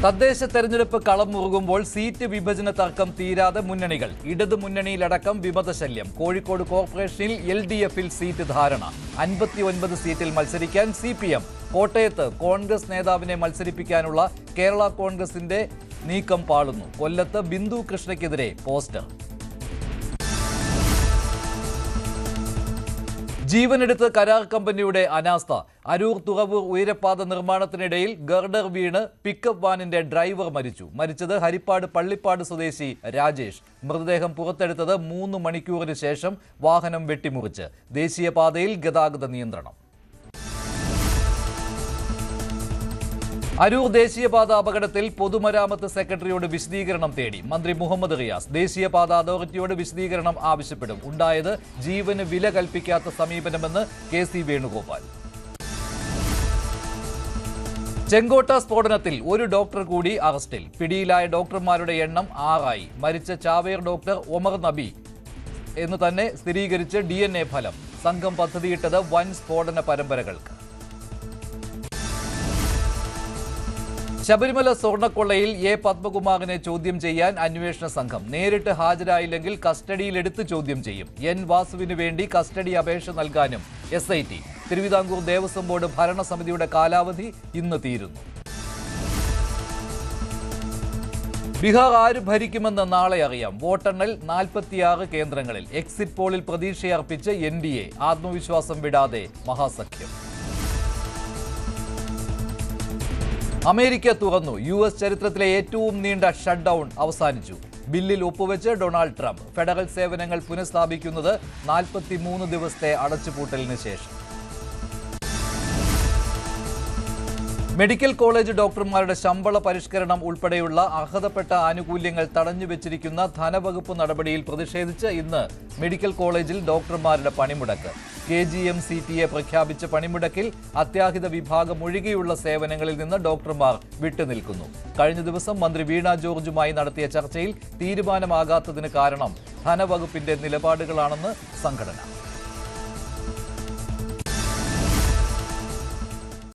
തദ്ദേശ തെരഞ്ഞെടുപ്പ് കളം മുറുകുമ്പോൾ സീറ്റ് വിഭജന തർക്കം തീരാതെ മുന്നണികൾ. ഇടതു മുന്നണിയിലടക്കം വിമതശല്യം. കോഴിക്കോട് കോർപ്പറേഷനിൽ LDF-ൽ സീറ്റ് ധാരണ. 59 സീറ്റിൽ മത്സരിക്കാൻ CPM. കോട്ടയത്ത് കോൺഗ്രസ് നേതാവിനെ മത്സരിപ്പിക്കാനുള്ള കേരള കോൺഗ്രസിന്റെ നീക്കം പാളുന്നു. കൊല്ലത്ത് ബിന്ദു കൃഷ്ണയ്ക്കെതിരെ പോസ്റ്റർ. ജീവനെടുത്ത് കരാർ കമ്പനിയുടെ അനാസ്ഥ. അരൂർ തുറവൂർ ഉയരപ്പാത നിർമ്മാണത്തിനിടയിൽ ഗർഡർ വീണ് പിക്കപ്പ് വാനിന്റെ ഡ്രൈവർ മരിച്ചു. മരിച്ചത് ഹരിപ്പാട് പള്ളിപ്പാട് സ്വദേശി രാജേഷ്. മൃതദേഹം പുറത്തെടുത്തത് 3 മണിക്കൂറിന് ശേഷം. വാഹനം വെട്ടിമുറിച്ച്. ദേശീയപാതയിൽ ഗതാഗത നിയന്ത്രണം. അരൂർ ദേശീയപാത അപകടത്തിൽ പൊതുമരാമത്ത് സെക്രട്ടറിയോട് വിശദീകരണം തേടി മന്ത്രി മുഹമ്മദ് റിയാസ്. ദേശീയപാത അതോറിറ്റിയോട് വിശദീകരണം ആവശ്യപ്പെടും. ഉണ്ടായത് ജീവന് വില കൽപ്പിക്കാത്ത സമീപനമെന്ന് KC വേണുഗോപാൽ. ചെങ്കോട്ട സ്ഫോടനത്തിൽ ഒരു ഡോക്ടർ കൂടി അറസ്റ്റിൽ. പിടിയിലായ ഡോക്ടർമാരുടെ എണ്ണം 6 ആയി. മരിച്ച ചാവേർ ഡോക്ടർ ഒമർ നബി എന്ന് തന്നെ സ്ഥിരീകരിച്ച് DNA ഫലം. സംഘം പദ്ധതിയിട്ടത് വൻ സ്ഫോടന പരമ്പരകൾക്ക്. ശബരിമല സ്വർണ്ണക്കൊള്ളയിൽ A. പത്മകുമാറിനെ ചോദ്യം ചെയ്യാൻ അന്വേഷണ സംഘം. നേരിട്ട് ഹാജരായില്ലെങ്കിൽ കസ്റ്റഡിയിലെടുത്ത് ചോദ്യം ചെയ്യും. N. വാസുവിന് വേണ്ടി കസ്റ്റഡി അപേക്ഷ നൽകാനും SIT. തിരുവിതാംകൂർ ദേവസ്വം ബോർഡ് ഭരണസമിതിയുടെ കാലാവധി ഇന്ന് തീരുന്നു. ബീഹാർ ആര് ഭരിക്കുമെന്ന് നാളെ അറിയാം. വോട്ടെണ്ണൽ 46 കേന്ദ്രങ്ങളിൽ. എക്സിറ്റ് പോളിൽ പ്രതീക്ഷയർപ്പിച്ച് NDA. ആത്മവിശ്വാസം വിടാതെ മഹാസഖ്യം. അമേരിക്ക തുറന്നു. US ചരിത്രത്തിലെ ഏറ്റവും നീണ്ട ഷട്ട് ഡൗൺ അവസാനിച്ചു. ബില്ലിൽ ഒപ്പുവെച്ച് ഡൊണാൾഡ് ട്രംപ്. ഫെഡറൽ സേവനങ്ങൾ പുനഃസ്ഥാപിക്കുന്നത് 43 ദിവസത്തെ അടച്ചുപൂട്ടലിന് ശേഷം. മെഡിക്കൽ കോളേജ് ഡോക്ടർമാരുടെ ശമ്പള പരിഷ്കരണം ഉൾപ്പെടെയുള്ള അർഹതപ്പെട്ട ആനുകൂല്യങ്ങൾ തടഞ്ഞുവെച്ചിരിക്കുന്ന ധനവകുപ്പ് നടപടിയിൽ പ്രതിഷേധിച്ച് ഇന്ന് മെഡിക്കൽ കോളേജിൽ ഡോക്ടർമാരുടെ പണിമുടക്ക്. KGM-CTA പ്രഖ്യാപിച്ച പണിമുടക്കിൽ അത്യാഹിത വിഭാഗം ഒഴികെയുള്ള സേവനങ്ങളിൽ നിന്ന് ഡോക്ടർമാർ വിട്ടുനിൽക്കുന്നു. കഴിഞ്ഞ ദിവസം മന്ത്രി വീണ ജോർജുമായി നടത്തിയ ചർച്ചയിൽ തീരുമാനമാകാത്തതിന് കാരണം ധനവകുപ്പിന്റെ നിലപാടുകളാണെന്ന് സംഘടന.